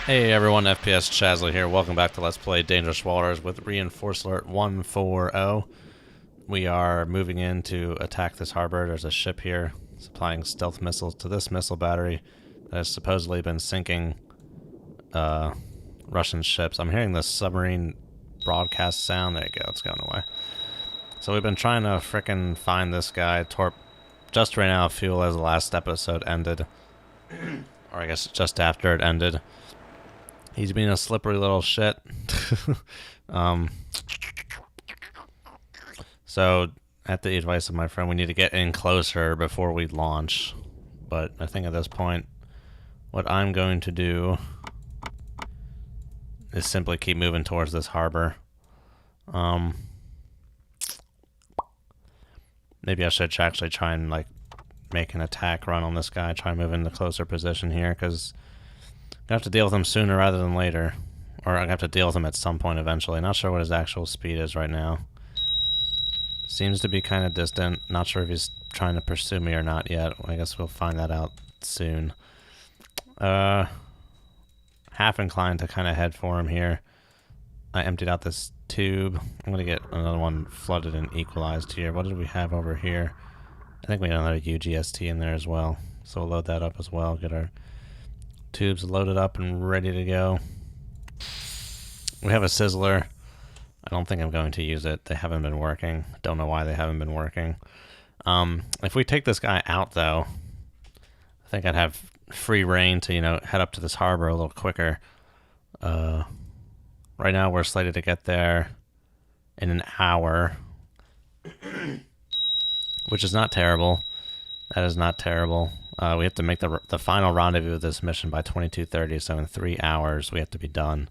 Hey everyone, FPS Chazley here. Welcome back to Let's Play Dangerous Waters with Reinforce Alert 140. We are moving in to attack this harbor. There's a ship here supplying stealth missiles to this missile battery that has supposedly been sinking Russian ships. I'm hearing this submarine broadcast sound. There you go, it's going away. So we've been trying to frickin' find this guy. Just ran out of fuel as the last episode ended. Or I guess just after it ended. He's being a slippery little shit. So, at the advice of my friend, we need to get in closer before we launch. But I think at this point, what I'm going to do is simply keep moving towards this harbor. Maybe I should actually try and make an attack run on this guy, try and move into closer position here, because I have to deal with him sooner rather than later. Or I have to deal with him at some point eventually. Not sure what his actual speed is right now. Seems to be kind of distant. Not sure if he's trying to pursue me or not yet. I guess we'll find that out soon. Half inclined to kind of head for him here. I emptied out this tube. I'm going to get another one flooded and equalized here. What did we have over here? I think we got another UGST in there as well. So we'll load that up as well. Get our tubes loaded up and ready to go. We have a sizzler. I don't think I'm going to use it. They haven't been working. Don't know why they haven't been working. If we take this guy out, though, I think I'd have free reign to, head up to this harbor a little quicker. Right now, we're slated to get there in an hour, which is not terrible. That is not terrible. We have to make the final rendezvous of this mission by 22:30, so in 3 hours we have to be done.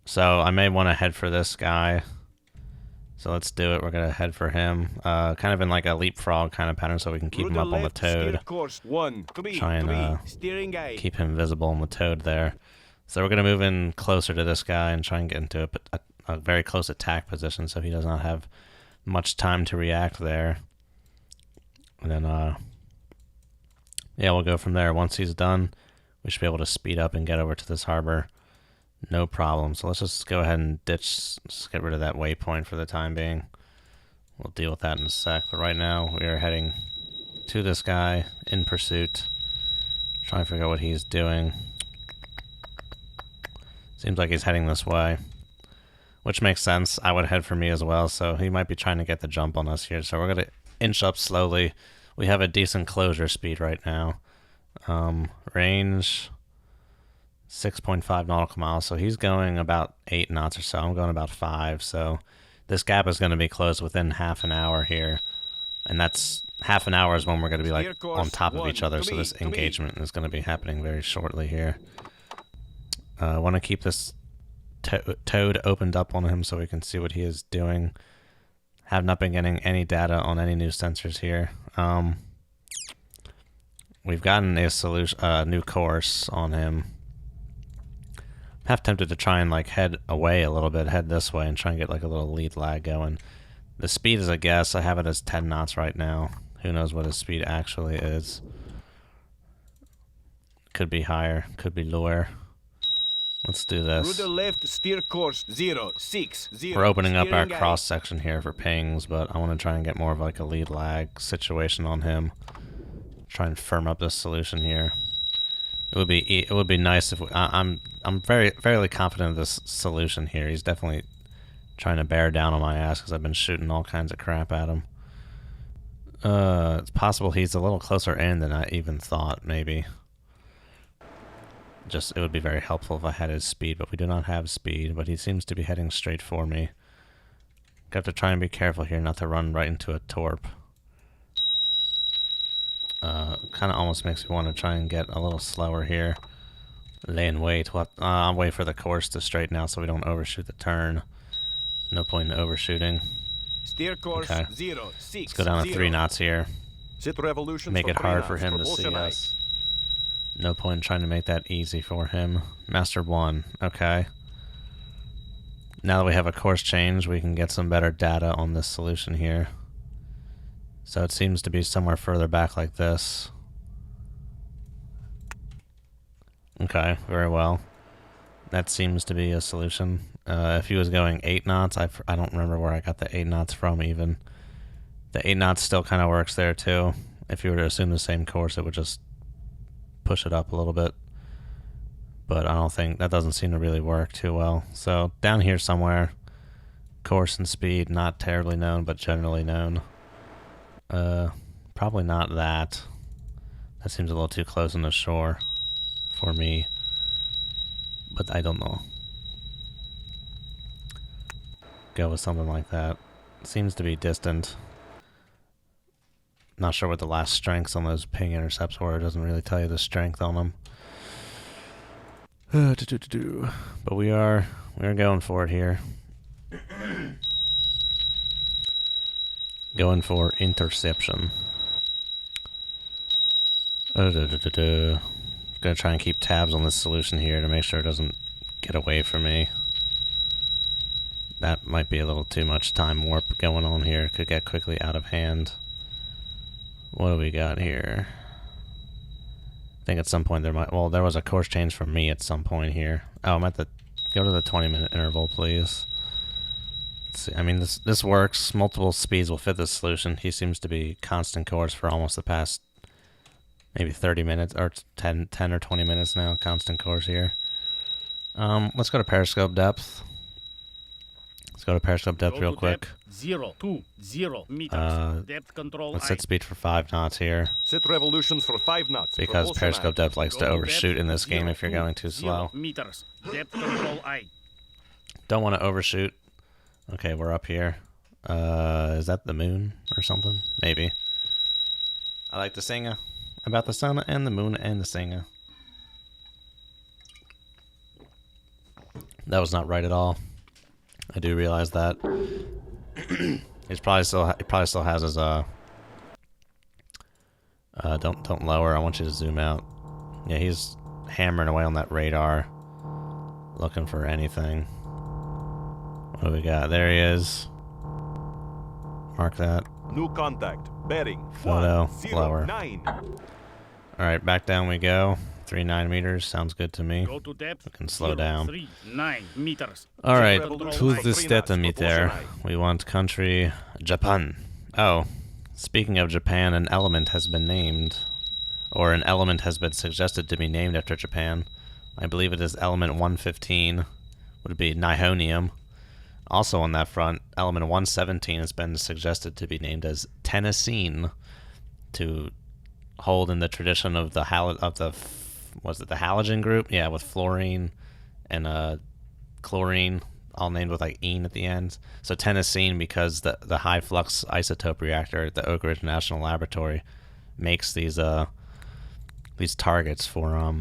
So I may want to head for this guy. So let's do it. We're going to head for him. Kind of in like a leapfrog kind of pattern so we can keep him up on the toad. Try and keep him visible on the toad there. So we're going to move in closer to this guy and try and get into a very close attack position so he does not have much time to react there. And then, yeah, we'll go from there. Once he's done, we should be able to speed up and get over to this harbor. No problem. So let's just go ahead and just get rid of that waypoint for the time being. We'll deal with that in a sec. But right now, we are heading to this guy in pursuit. Trying to figure out what he's doing. Seems like he's heading this way, which makes sense. I would head for me as well, so he might be trying to get the jump on us here. So we're going to inch up slowly. We have a decent closure speed right now. Range 6.5 nautical miles, so he's going about 8 knots or so. I'm going about 5, so this gap is going to be closed within half an hour here. And that's half an hour is when we're going to be like on top of each other, so this engagement is going to be happening very shortly here. I want to keep this toad opened up on him so we can see what he is doing. Have not been getting any data on any new sensors here. We've gotten a new course on him. I'm half tempted to try and head away a little bit, head this way, and try and get a little lead lag going. The speed is a guess. I have it as 10 knots right now. Who knows what his speed actually is? Could be higher, could be lower. Let's do this. Left, steer course 060. We're opening up our cross section here for pings, but I want to try and get more of a lead lag situation on him. Try and firm up this solution here. It would be nice if I'm fairly confident of this solution here. He's definitely trying to bear down on my ass because I've been shooting all kinds of crap at him. It's possible he's a little closer in than I even thought. Maybe. It would be very helpful if I had his speed, but we do not have speed, but he seems to be heading straight for me. Got to try and be careful here not to run right into a torp. Kind of almost makes me want to try and get a little slower here. Lay in wait. I'll wait for the course to straighten out so we don't overshoot the turn. No point in overshooting. Steer course Okay. 06. Let's go down to 3 knots here. Make it hard for him to see us. No point in trying to make that easy for him. Master 1. Okay. Now that we have a course change, we can get some better data on this solution here. So it seems to be somewhere further back like this. Okay, very well. That seems to be a solution. If he was going 8 knots, I don't remember where I got the 8 knots from even. The 8 knots still kind of works there too. If you were to assume the same course, it would just push it up a little bit. But I don't think, that doesn't seem to really work too well. So down here somewhere, course and speed, not terribly known, but generally known. Probably not that. That seems a little too close on the shore for me. But I don't know. Go with something like that. Seems to be distant. Not sure what the last strengths on those ping intercepts were. It doesn't really tell you the strength on them. But we are going for it here. Going for interception. Gonna try and keep tabs on this solution here to make sure it doesn't get away from me. That might be a little too much time warp going on here. Could get quickly out of hand. What do we got here? I think at some point there might... Well, there was a course change for me at some point here. Oh, I'm at the... Go to the 20-minute interval, please. Let's see. I mean, this works. Multiple speeds will fit this solution. He seems to be constant course for almost the past... maybe 30 minutes, or 10 or 20 minutes now. Constant course here. Let's go to periscope depth. Let's go to periscope depth real quick. 020 meters. Depth control. Let's set speed for 5 knots here. Set revolutions for 5 knots. Because periscope depth likes to overshoot in this game if you're going too slow. Meters. Depth control I. Don't want to overshoot. Okay, we're up here. Is that the moon or something? Maybe. I like to sing about the sun and the moon and the singer. That was not right at all. I do realize that. He probably still has his don't lower. I want you to zoom out. Yeah, he's hammering away on that radar, looking for anything. What do we got? There he is. Mark that. New contact. Bearing. Photo. 109. All right, back down we go. 39 meters sounds good to me. Go to depth. We can slow down. 39 meters. All right, Control who's the steta meter? We want country Japan. Oh, speaking of Japan, an element has been named, or an element has been suggested to be named after Japan. I believe it is element 115. Would be nihonium. Also on that front, element 117 has been suggested to be named as Tennessine, to hold in the tradition of the was it the halogen group? Yeah, with fluorine and chlorine, all named with like "ene" at the end. So Tennessine, because the high flux isotope reactor at the Oak Ridge National Laboratory makes these targets for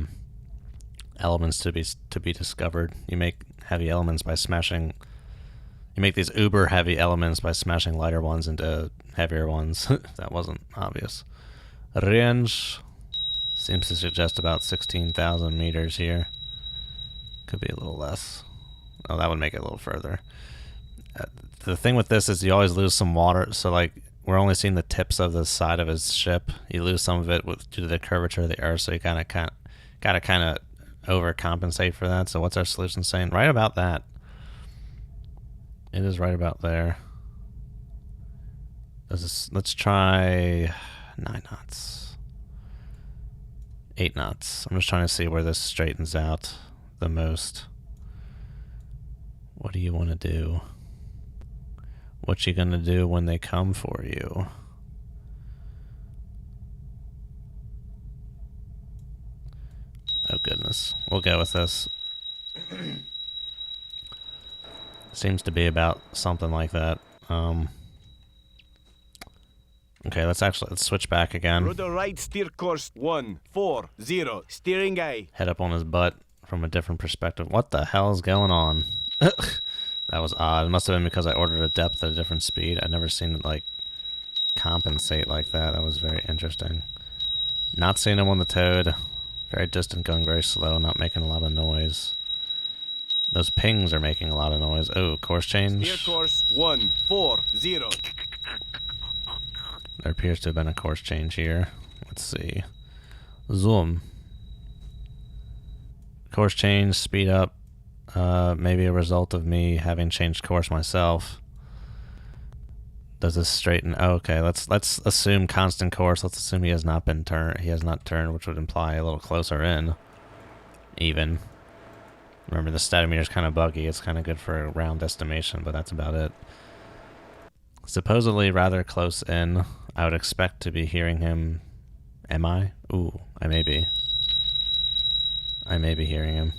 elements to be discovered. You make heavy elements by smashing. You make these uber heavy elements by smashing lighter ones into heavier ones. That wasn't obvious. Range seems to suggest about 16,000 meters here. Could be a little less. Oh, that would make it a little further. The thing with this is you always lose some water. So like we're only seeing the tips of the side of his ship. You lose some of it due to the curvature of the Earth. So you gotta kind of overcompensate for that. So what's our solution saying? Right about that. It is right about there. Let's try 9 knots. 8 knots. I'm just trying to see where this straightens out the most. What do you want to do? What you gonna do when they come for you? Oh goodness. We'll go with this. Seems to be about something like that. Okay, let's switch back again. Rudder right steer course 140. Steering A. Head up on his butt from a different perspective. What the hell is going on? That was odd. It must have been because I ordered a depth at a different speed. I've never seen it like compensate like that. That was very interesting. Not seeing him on the toad. Very distant, going very slow, not making a lot of noise. Those pings are making a lot of noise. Oh, course change. Steer course 140. There appears to have been a course change here. Let's see. Zoom. Course change, speed up. Maybe a result of me having changed course myself. Does this straighten? Oh, okay, let's assume constant course. Let's assume he has not been turned. He has not turned, which would imply a little closer in. Even. Remember, the statometer is kind of buggy. It's kind of good for a round estimation, but that's about it. Supposedly rather close in. I would expect to be hearing him. Am I? Ooh, I may be. I may be hearing him.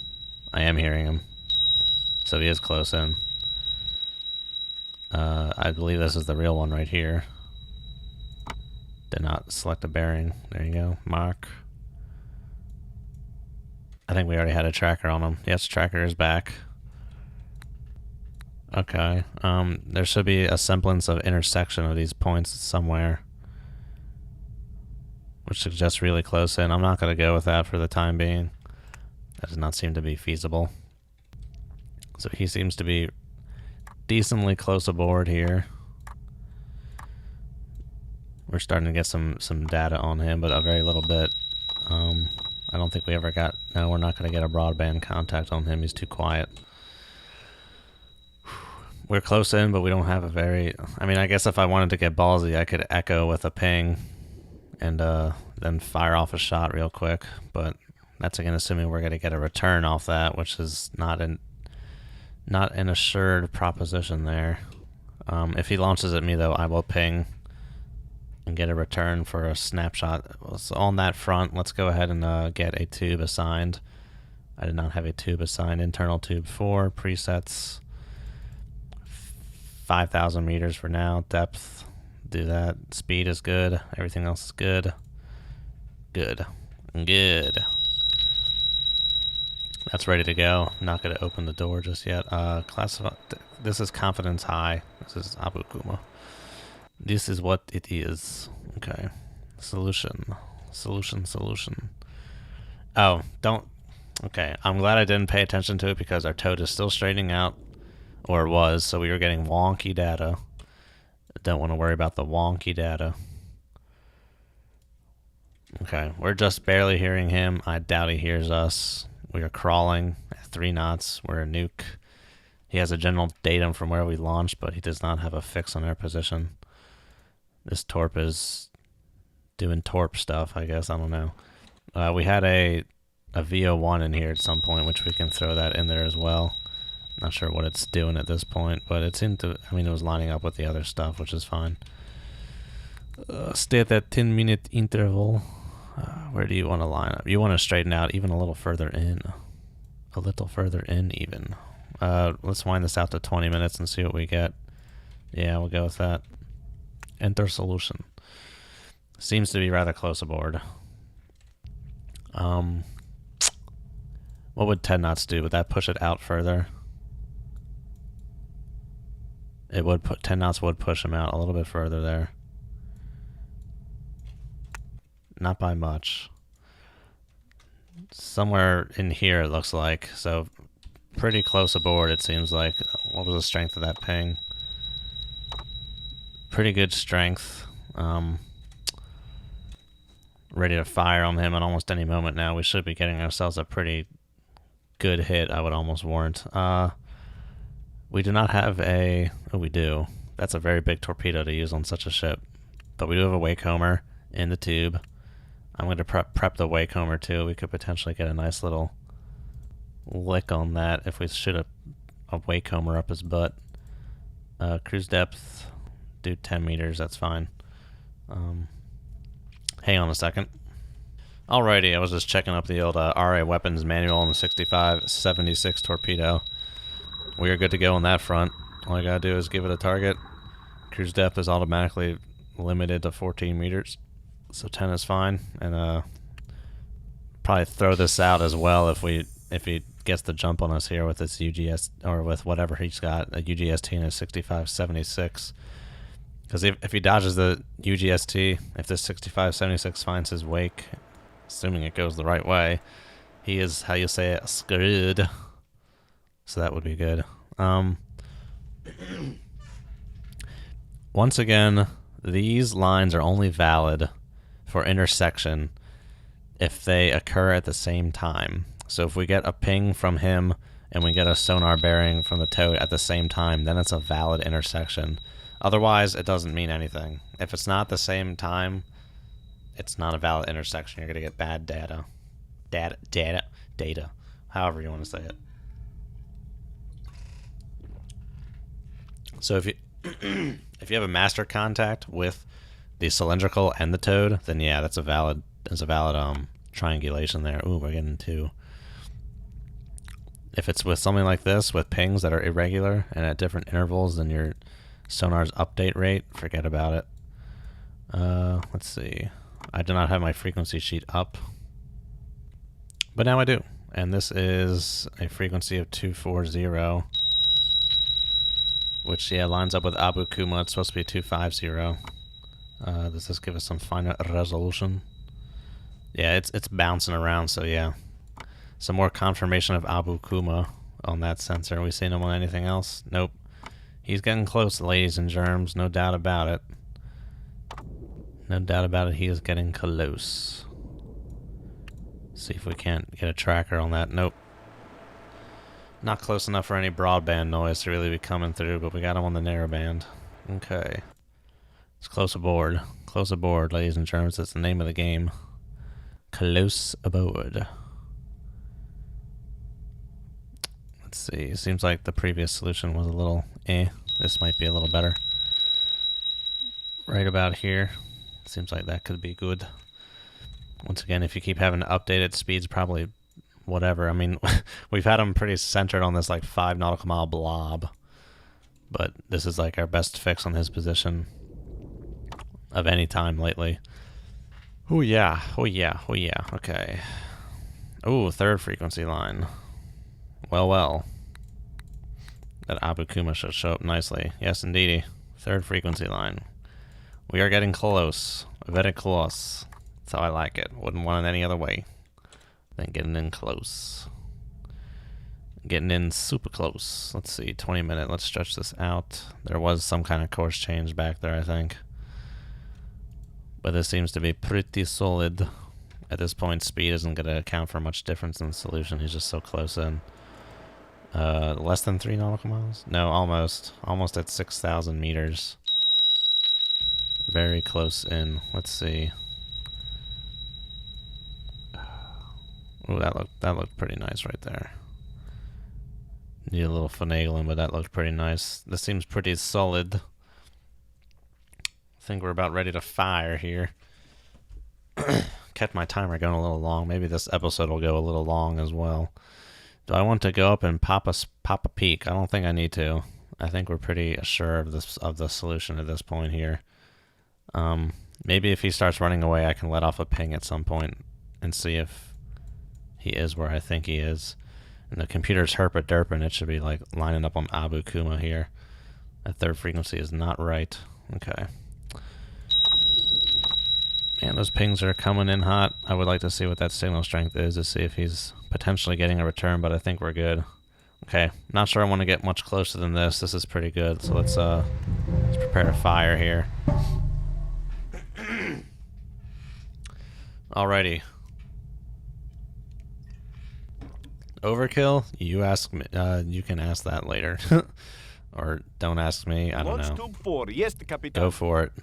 I am hearing him. So he is close in. I believe this is the real one right here. Did not select a bearing. There you go. Mark. I think we already had a tracker on him. Yes, tracker is back. Okay. There should be a semblance of intersection of these points somewhere, which suggests really close in. I'm not going to go with that for the time being. That does not seem to be feasible. So he seems to be decently close aboard here. We're starting to get some data on him, but a very little bit. I don't think we ever got... No, we're not going to get a broadband contact on him. He's too quiet. We're close in, but we don't have a very... I mean, I guess if I wanted to get ballsy, I could echo with a ping and then fire off a shot real quick. But that's again assuming we're going to get a return off that, which is not an assured proposition there. If he launches at me, though, I will ping and get a return for a snapshot. So on that front, let's go ahead and get a tube assigned. I did not have a tube assigned. Internal tube 4, presets 5,000 meters for now. Depth, do that. Speed is good. Everything else is good. Good. That's ready to go. Not going to open the door just yet. Classify. This is confidence high. This is abukuma. This is what it is. Okay. Solution. Oh, don't. Okay. I'm glad I didn't pay attention to it because our toad is still straightening out. Or it was. So we were getting wonky data. Don't want to worry about the wonky data. Okay. We're just barely hearing him. I doubt he hears us. We are crawling at 3 knots. We're a nuke. He has a general datum from where we launched, but he does not have a fix on our position. This torp is doing torp stuff, I guess. I don't know. We had a VO1 in here at some point, which we can throw that in there as well. Not sure what it's doing at this point, but it seemed to... I mean, it was lining up with the other stuff, which is fine. Stay at that 10-minute interval. Where do you want to line up? You want to straighten out even a little further in. A little further in, even. Let's wind this out to 20 minutes and see what we get. Yeah, we'll go with that. Enter solution. Seems to be rather close aboard. What would 10 knots do? Would that push it out further? It would put 10 knots would push him out a little bit further there. Not by much. Somewhere in here it looks like. So pretty close aboard it seems like. What was the strength of that ping? Pretty good strength. Ready to fire on him at almost any moment now. We should be getting ourselves a pretty good hit, I would almost warrant. We do not have a... Oh, we do. That's a very big torpedo to use on such a ship. But we do have a wakehomer in the tube. I'm going to prep the wakehomer too. We could potentially get a nice little lick on that if we shoot a wakehomer up his butt. Cruise depth, do 10 meters, that's fine. Hang on a second. Alrighty, I was just checking up the old RA weapons manual on the 6576 torpedo. We are good to go on that front. All I gotta do is give it a target. Cruise depth is automatically limited to 14 meters. So 10 is fine, and probably throw this out as well if he gets the jump on us here with this UGS or with whatever he's got, a UGST and a 6576. Because if he dodges the UGST, if this 6576 finds his wake, assuming it goes the right way, he is, how you say it, screwed. So that would be good. Once again, these lines are only valid for intersection if they occur at the same time. So if we get a ping from him and we get a sonar bearing from the toad at the same time, then it's a valid intersection. Otherwise, it doesn't mean anything. If it's not the same time, it's not a valid intersection. You're going to get bad data. Data. However you want to say it. So if you if you have a master contact with the cylindrical and the toad, then yeah, that's a valid triangulation there. Ooh, we're getting two. If it's with something like this, with pings that are irregular and at different intervals than your sonar's update rate, forget about it. Let's see. I do not have my frequency sheet up, but now I do. And this is a frequency of 240, which, yeah, lines up with Abukuma. It's supposed to be 250. Does this give us some finer resolution? Yeah, it's bouncing around, so yeah. Some more confirmation of Abukuma on that sensor. Are we seeing him on anything else? Nope. He's getting close, ladies and germs. No doubt about it. No doubt about it, he is getting close. See if we can't get a tracker on that. Nope. Not close enough for any broadband noise to really be coming through, but we got him on the narrowband. Okay. It's close aboard. Close aboard, ladies and germs. That's the name of the game. Close aboard. Let's see. It seems like the previous solution was a little eh. This might be a little better. Right about here. Seems like that could be good. Once again, if you keep having to update it, speed's probably whatever. I mean, we've had them pretty centered on this like 5 nautical mile blob. But this is like our best fix on his position of any time lately. Oh yeah, oh yeah, oh yeah. Okay. Oh, third frequency line. Well, well. That Abukuma should show up nicely. Yes, indeedy. Third frequency line. We are getting close. Very close. That's how I like it. Wouldn't want it any other way than getting in close. Getting in super close. Let's see, 20 minutes. Let's stretch this out. There was some kind of course change back there, I think. But this seems to be pretty solid. At this point, speed isn't going to account for much difference in the solution. He's just so close in. Less than 3 nautical miles? No, almost. Almost at 6,000 meters. Very close in. Let's see. Ooh, that looked pretty nice right there. Need a little finagling, but that looked pretty nice. This seems pretty solid. I think we're about ready to fire here. Kept my timer going a little long. Maybe this episode will go a little long as well. Do I want to go up and pop a peek? I don't think I need to. I think we're pretty sure of the solution at this point here. Maybe if he starts running away, I can let off a ping at some point and see if he is where I think he is. And the computer's herpa-derping. It should be like lining up on Abukuma here. That third frequency is not right. Okay. Man, those pings are coming in hot. I would like to see what that signal strength is to see if he's potentially getting a return, but I think we're good. Okay, not sure I want to get much closer than this. This is pretty good, so let's prepare to fire here. Alrighty. Overkill? You ask me. You can ask that later, or don't ask me. I don't know. Tube 4. Yes, Capitan. Go for it.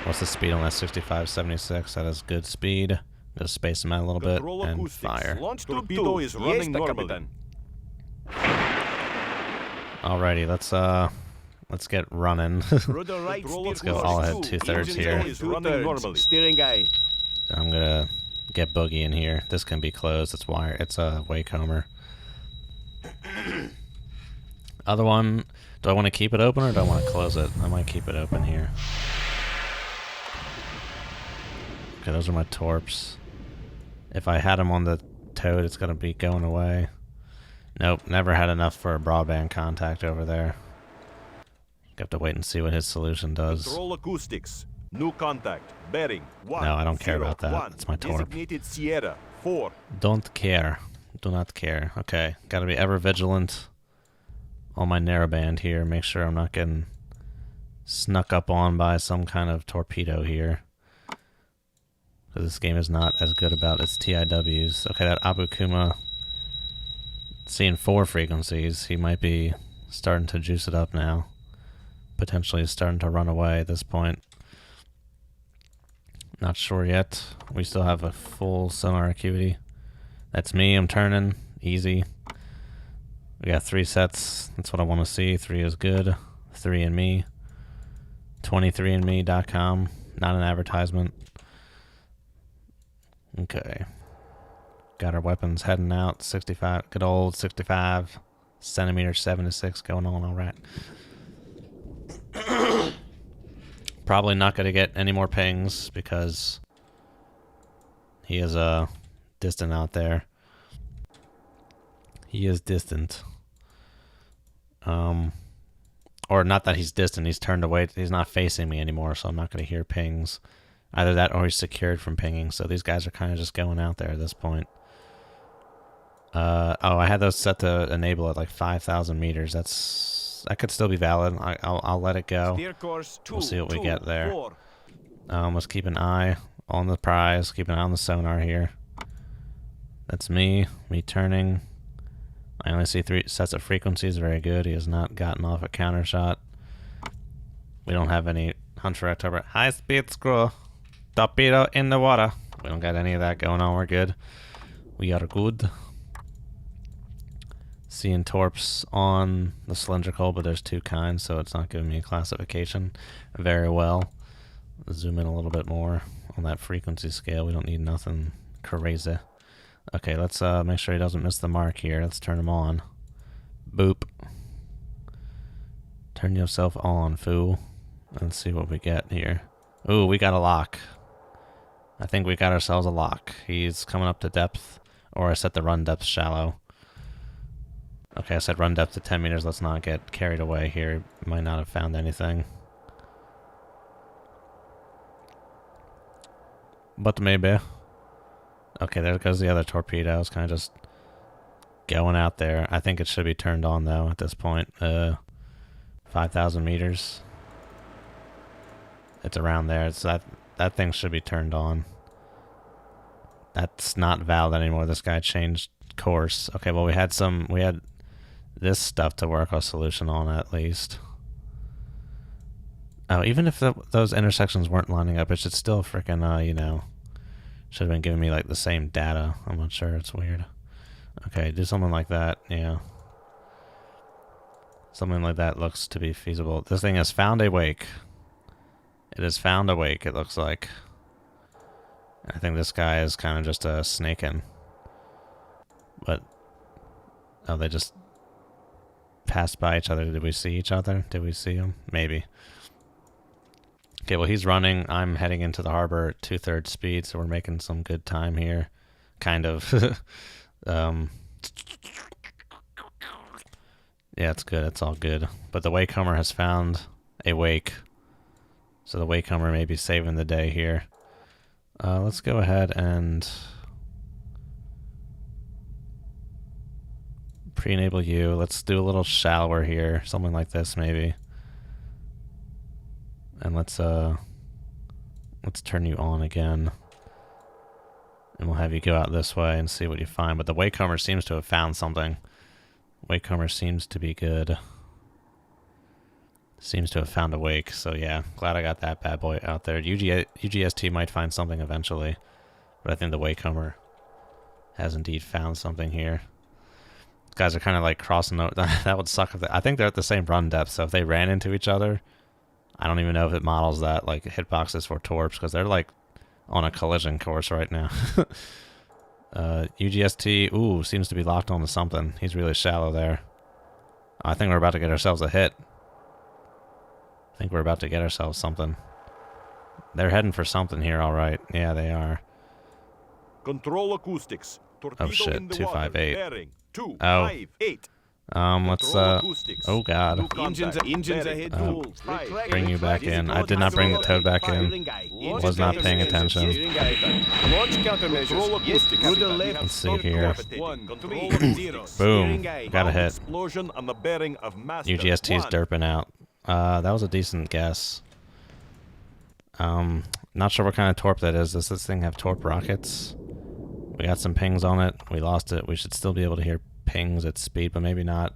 What's the speed on that 6576? That is good speed. Just space them out a little bit and fire. Launch torpedo is running normally. Alrighty, let's get running. Let's go all ahead 2/3 here. Steering guy. I'm gonna get Boogie in here. This can be closed. It's wire. It's a Waycomer. Other one. Do I want to keep it open or do I want to close it? I might keep it open here. Okay, those are my torps. If I had them on the toad, it's gonna be going away. Nope, never had enough for a broadband contact over there. Have to wait and see what his solution does. Control acoustics. New contact. Bearing. 1, no, I don't care about that. 1. That's my torp. Designated Sierra. 4. Don't care. Do not care. Okay, gotta be ever vigilant on my narrowband here. Make sure I'm not getting snuck up on by some kind of torpedo here. Because this game is not as good about its TIWs. Okay, that Abukuma, seeing 4 frequencies, he might be starting to juice it up now. Potentially starting to run away at this point. Not sure yet. We still have a full sonar acuity. That's me, I'm turning. Easy. We got 3 sets. That's what I want to see. 3 is good. 3 and me. 23andme.com. Not an advertisement. Okay. Got our weapons heading out. 65. Good old 65 centimeter 7-6 going on. Alright. Probably not going to get any more pings because he is distant out there. He is distant. Or not that he's distant, he's turned away. He's not facing me anymore, so I'm not going to hear pings. Either that or he's secured from pinging, so these guys are kind of just going out there at this point. Oh, I had those set to enable at like 5,000 meters. That could still be valid. I'll let it go. We'll see what we get there. Let's keep an eye on the prize. Keep an eye on the sonar here. That's me turning. I only see 3 sets of frequencies. Very good. He has not gotten off a counter shot. We don't have any Hunter October. High speed screw. Torpedo in the water. We don't got any of that going on. We're good. We are good. Seeing torps on the cylindrical, but there's 2 kinds, so it's not giving me a classification very well. Zoom in a little bit more on that frequency scale. We don't need nothing crazy. Okay, let's make sure he doesn't miss the mark here. Let's turn him on. Boop. Turn yourself on, fool. Let's see what we get here. Ooh, we got a lock. I think we got ourselves a lock. He's coming up to depth, or I set the run depth shallow. Okay, I said run depth to 10 meters. Let's not get carried away here. Might not have found anything. But maybe. Okay, there goes the other torpedo. It's kind of just going out there. I think it should be turned on, though, at this point. 5,000 meters. It's around there. It's that thing should be turned on. That's not valid anymore. This guy changed course. Okay, well, we had this stuff to work a solution on, at least. Oh, even if those intersections weren't lining up, it should still frickin', you know, should have been giving me, like, the same data. I'm not sure. It's weird. Okay, do something like that. Yeah. Something like that looks to be feasible. This thing has found a wake. It has found a wake, it looks like. I think this guy is kind of just snaking. But, oh, they just passed by each other. Did we see each other? Did we see him? Maybe. Okay, well, he's running. I'm heading into the harbor at 2/3 speed, so we're making some good time here. Kind of. Yeah, it's good. It's all good. But the wakecomer has found a wake. So the wakecomer may be saving the day here. Let's go ahead and pre-enable you. Let's do a little shallower here. Something like this, maybe. And let's turn you on again. And we'll have you go out this way and see what you find. But the wakecomer seems to have found something. Wakecomer seems to be good. Seems to have found a wake. So yeah, glad I got that bad boy out there. UGST might find something eventually. But I think the wakecomer has indeed found something here. These guys are kind of like crossing over. That would suck if I think they're at the same run depth. So if they ran into each other, I don't even know if it models that, like, hitboxes for torps, because they're, like, on a collision course right now. UGST, ooh, seems to be locked onto something. He's really shallow there. I think we're about to get ourselves a hit. I think we're about to get ourselves something. They're heading for something here, all right. Yeah, they are. Control acoustics. Oh, shit, 258. Oh. Let's, oh god. Engines ahead. Bring you back in. I did not bring the toad back in. Was not paying attention. Let's see here. Boom. Got a hit. UGST's derping out. That was a decent guess. Not sure what kind of torp that is. Does this thing have torp rockets? We got some pings on it. We lost it. We should still be able to hear pings at speed, but maybe not.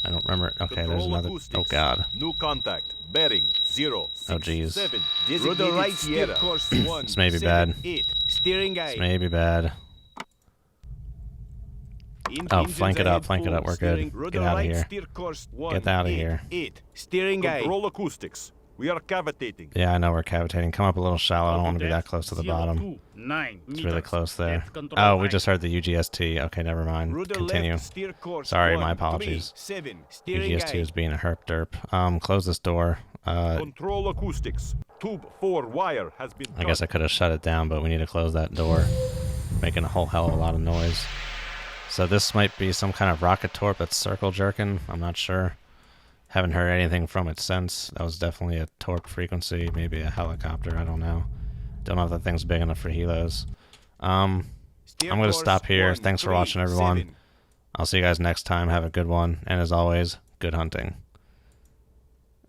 I don't remember. Okay, there's another. Oh god. New contact. Bearing 0. Oh jeez. 7. Rudder right steer course 1. This may be bad. 8. Steering This aid. may be bad. Oh, Engines flank it ahead up, flank it full. up. We're Steering good. rudder Get out of right here. steer course 1. Get out of 8. here. 8. Steering aid. Control acoustics. We are cavitating. Yeah, I know we're cavitating. Come up a little shallow. I don't want to be that Depth close to the bottom. 029 It's really meters. close there. Depth control Oh, we aid. just heard the UGST. Okay, never mind. Rudder Continue. left steer course Sorry, 1. my apologies. 3. 7. Steering UGST aid. was being a herp derp. Close this door. Control acoustics. Tube 4 wire has been I guess I could have shut it down, but we need to close that door. Making a whole hell of a lot of noise. So this might be some kind of rocket torp that's circle jerking. I'm not sure. Haven't heard anything from it since. That was definitely a torp frequency, maybe a helicopter. I don't know. Don't know if that thing's big enough for helos. I'm going to stop here. Thanks for watching, everyone. I'll see you guys next time. Have a good one. And as always, good hunting.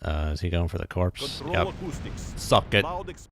Is he going for the corpse? Control Yep. acoustics. Suck it. Loud